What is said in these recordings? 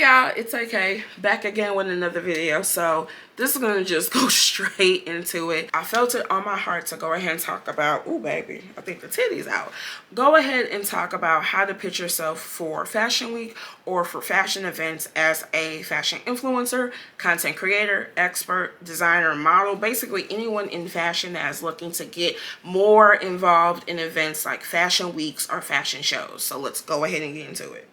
Hey y'all, it's okay, back again with another video. So this is gonna just go straight into it. I felt it on my heart to go ahead and talk about, ooh baby, I think the titty's out. Go ahead and talk about how to pitch yourself for fashion week or for fashion events as a fashion influencer, content creator, expert, designer, model, basically anyone in fashion that is looking to get more involved in events like fashion weeks or fashion shows. So let's go ahead and get into it.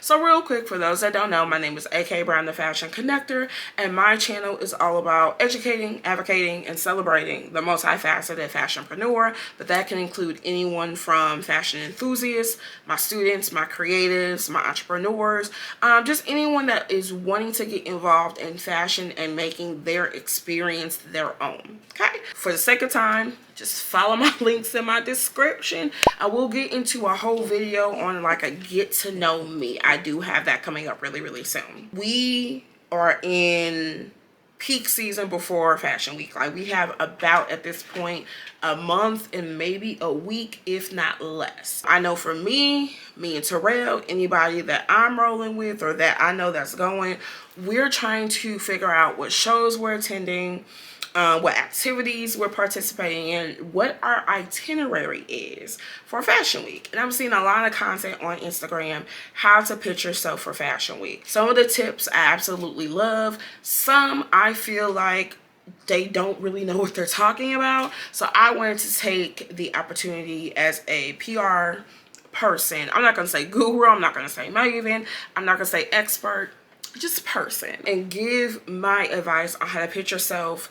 So real quick, for those that don't know, my name is AK Brown, the Fashion Connector, and my channel is all about educating, advocating, and celebrating the multifaceted fashionpreneur, but that can include anyone from fashion enthusiasts, my students, my creatives, my entrepreneurs, just anyone that is wanting to get involved in fashion and making their experience their own. Okay, for the sake of time, just follow my links in my description. I will get into a whole video on like a get to know me. I do have that coming up really soon. We are in peak season before fashion week. Like we have about at this point a month and maybe a week, if not less. I know for me and Terrell, anybody that I'm rolling with or that I know that's going, we're trying to figure out what shows we're attending, what activities we're participating in, what our itinerary is for fashion week. And I'm seeing a lot of content on Instagram, how to pitch yourself for fashion week. Some of the tips I absolutely love. Some I feel like they don't really know what they're talking about. So I wanted to take the opportunity as a PR person. I'm not going to say guru, I'm not going to say maven, I'm not going to say expert, just person, and give my advice on how to pitch yourself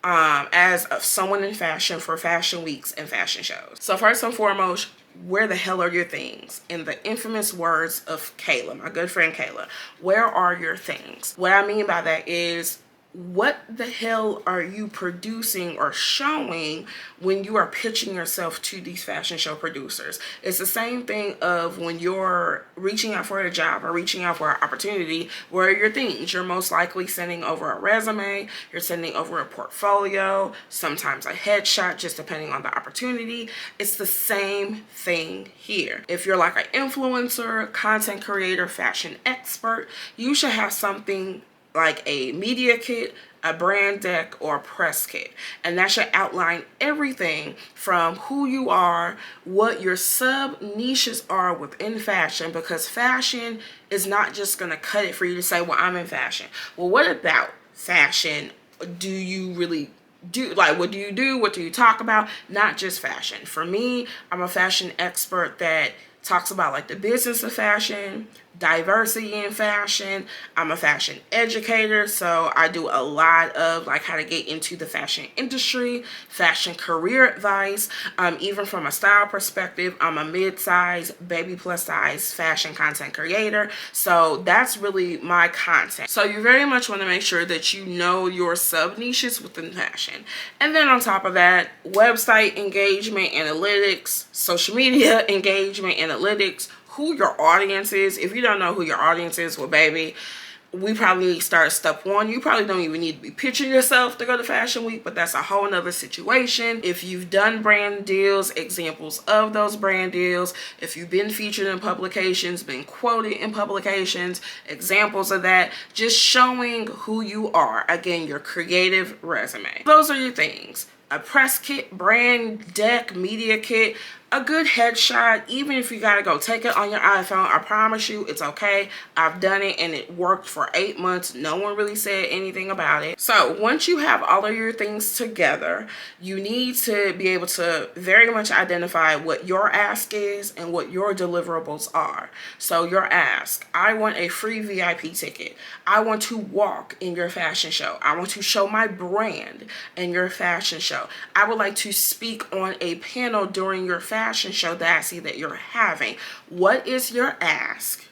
as someone in fashion for fashion weeks and fashion shows. So first and foremost, where the hell are your things? In the infamous words of Kayla, my good friend Kayla, where are your things? What I mean by that is, what the hell are you producing or showing when you are pitching yourself to these fashion show producers? It's the same thing of when you're reaching out for a job or reaching out for an opportunity. Where are your things? You're most likely sending over a resume, you're sending over a portfolio, sometimes a headshot, just depending on the opportunity. It's the same thing here. If you're like an influencer, content creator, fashion expert, you should have something like a media kit, a brand deck, or a press kit. And that should outline everything from who you are, what your sub niches are within fashion, because fashion is not just gonna cut it for you to say, well, I'm in fashion. Well, what about fashion do you really do? Like, what do you do? What do you talk about? Not just fashion. For me, I'm a fashion expert that talks about like the business of fashion, diversity in fashion. I'm a fashion educator, so I do a lot of like how to get into the fashion industry, fashion career advice. Even from a style perspective, I'm a mid-size, baby plus size fashion content creator. So that's really my content. So you very much want to make sure that you know your sub niches within fashion. And then on top of that, website engagement analytics, social media engagement analytics, who your audience is. If you don't know who your audience is, well baby, we probably need to start step one. You probably don't even need to be pitching yourself to go to fashion week, but that's a whole nother situation. If you've done brand deals, examples of those brand deals, if you've been featured in publications, been quoted in publications, examples of that, just showing who you are. Again, your creative resume. Those are your things. A press kit, brand deck, media kit, a good headshot. Even if you gotta go take it on your iPhone, I promise you it's okay. I've done it and it worked for 8 months. No one really said anything about it. So once you have all of your things together, you need to be able to very much identify what your ask is and what your deliverables are. So your ask: I want a free VIP ticket. I want to walk in your fashion show. I want to show my brand in your fashion show. I would like to speak on a panel during your fashion show that I see that you're having. What is your ask?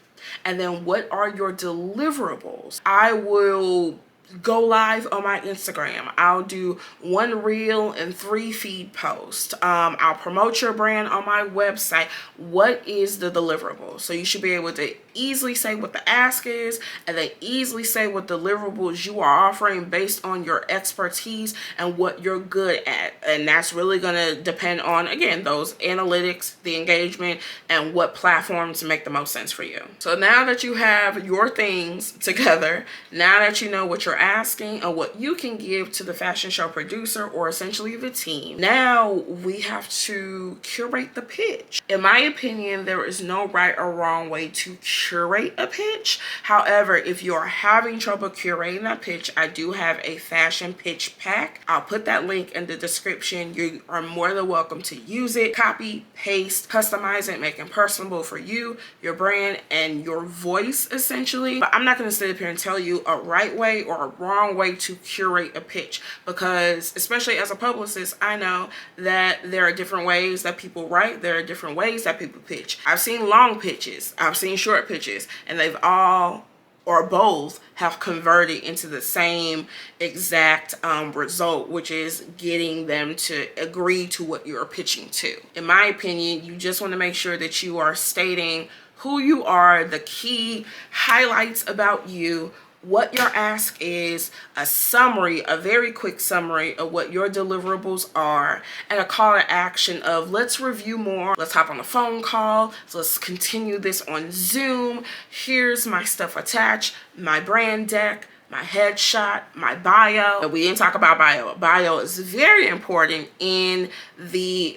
And then what are your deliverables? I will go live on my Instagram. I'll do 1 reel and 3 feed posts. I'll promote your brand on my website. What is the deliverable? So you should be able to easily say what the ask is, and then easily say what deliverables you are offering based on your expertise and what you're good at. And that's really going to depend on, again, those analytics, the engagement, and what platforms make the most sense for you. So now that you have your things together, now that you know what you're asking and what you can give to the fashion show producer or essentially the team, now we have to curate the pitch. In my opinion, there is no right or wrong way to curate a pitch. However, if you're having trouble curating that pitch, I do have a fashion pitch pack. I'll put that link in the description. You are more than welcome to use it. Copy, paste, customize it, make it personable for you, your brand, and your voice essentially. But I'm not going to sit up here and tell you a right way or a wrong way to curate a pitch, because especially as a publicist, I know that there are different ways that people write. There are different ways that people pitch. I've seen long pitches. I've seen short pitches, and they've all or both have converted into the same exact result, which is getting them to agree to what you're pitching to. In my opinion, you just want to make sure that you are stating who you are, the key highlights about you, what your ask is, a summary, a very quick summary of what your deliverables are, and a call to action of let's review more, let's hop on a phone call, so let's continue this on Zoom, here's my stuff attached, my brand deck, my headshot, my bio. We didn't talk about bio. Bio is very important in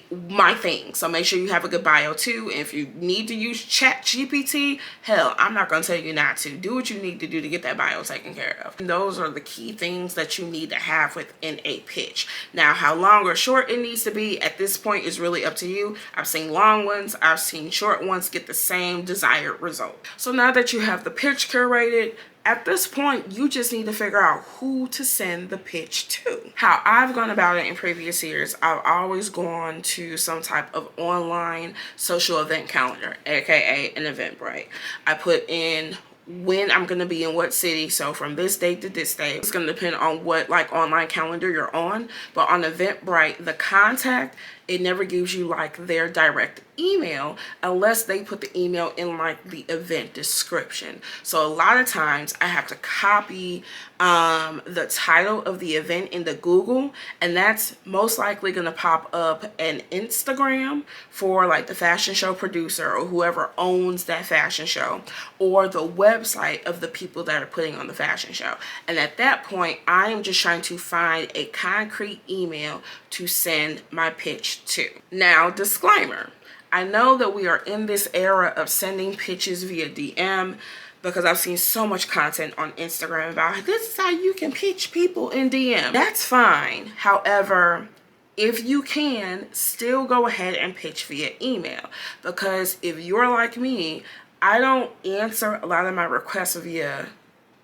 my thing. So make sure you have a good bio too. If you need to use ChatGPT, hell, I'm not going to tell you not to. Do what you need to do to get that bio taken care of. And those are the key things that you need to have within a pitch. Now, how long or short it needs to be at this point is really up to you. I've seen long ones, I've seen short ones get the same desired result. So now that you have the pitch curated, at this point, you just need to figure out who to send the pitch to. How I've gone about it in previous years, I've always gone to some type of online social event calendar, aka an Eventbrite. I put in when I'm going to be in what city, so from this date to this date. It's going to depend on what like online calendar you're on, but on Eventbrite, the contact, it never gives you like their direct email unless they put the email in like the event description. So a lot of times I have to copy the title of the event into Google, and that's most likely going to pop up an Instagram for like the fashion show producer or whoever owns that fashion show, or the website of the people that are putting on the fashion show. And at that point, I am just trying to find a concrete email to send my pitch to. Now, disclaimer, I know that we are in this era of sending pitches via DM, because I've seen so much content on Instagram about this is how you can pitch people in DM. That's fine. However, if you can, still go ahead and pitch via email, because if you're like me, I don't answer a lot of my requests via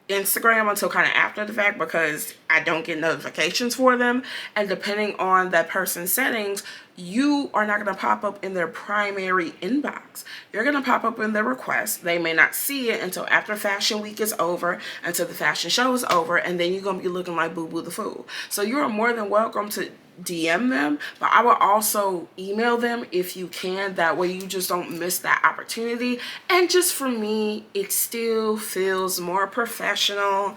Instagram until kind of after the fact, because I don't get notifications for them, and depending on that person's settings, you are not going to pop up in their primary inbox. You're going to pop up in their request. They may not see it until after fashion week is over, until the fashion show is over, and then you're going to be looking like Boo Boo the Fool. So you are more than welcome to DM them, but I will also email them if you can. That way you just don't miss that opportunity. And just for me, it still feels more professional.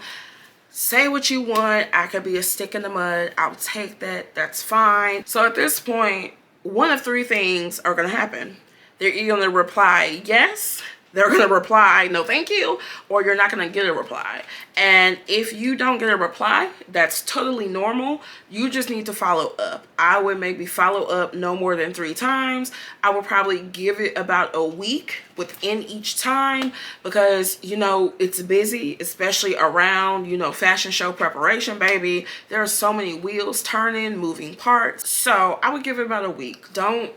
Say what you want. I could be a stick in the mud. I'll take that. That's fine. So at this point, one of 3 things are going to happen. They're either going to reply yes, they're going to reply no thank you, or you're not going to get a reply. And if you don't get a reply, that's totally normal. You just need to follow up. I would maybe follow up no more than 3 times. I would probably give it about a week within each time, because you know it's busy, especially around fashion show preparation, baby. There are so many wheels turning, moving parts. So I would give it about a week. Don't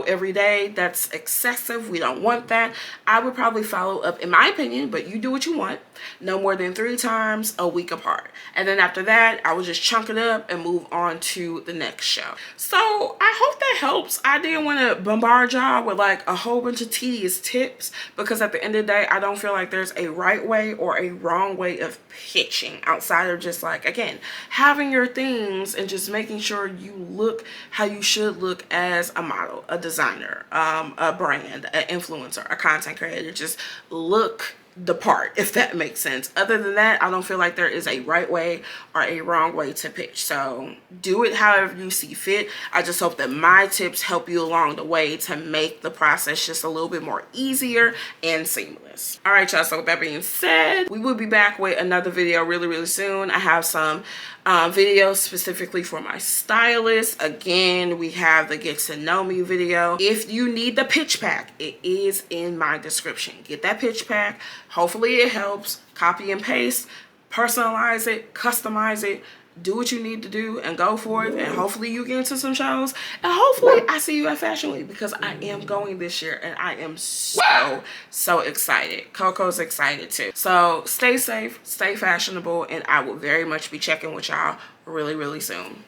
every day. That's excessive. We don't want that. I would probably follow up, in my opinion, but you do what you want, no more than 3 times a week apart. And then after that, I would just chunk it up and move on to the next show. So I hope that helps. I didn't want to bombard y'all with like a whole bunch of tedious tips tips, because at the end of the day, I don't feel like there's a right way or a wrong way of pitching outside of just like, again, having your things and just making sure you look how you should look as a model, a designer, a brand, an influencer, a content creator. Just look the part, if that makes sense. Other than that, I don't feel like there is a right way or a wrong way to pitch. So do it however you see fit. I just hope that my tips help you along the way to make the process just a little bit more easier and seamless. All right, y'all, so with that being said, we will be back with another video really soon. I have some videos specifically for my stylist. Again, we have the get to know me video. If you need the pitch pack, it is in my description. Get that pitch pack. Hopefully it helps. Copy and paste, personalize it, customize it, do what you need to do and go for it. And hopefully you get into some shows, and hopefully I see you at Fashion Week, because I am going this year and I am so excited. Coco's excited too. So stay safe, stay fashionable, and I will very much be checking with y'all really soon.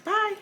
Bye.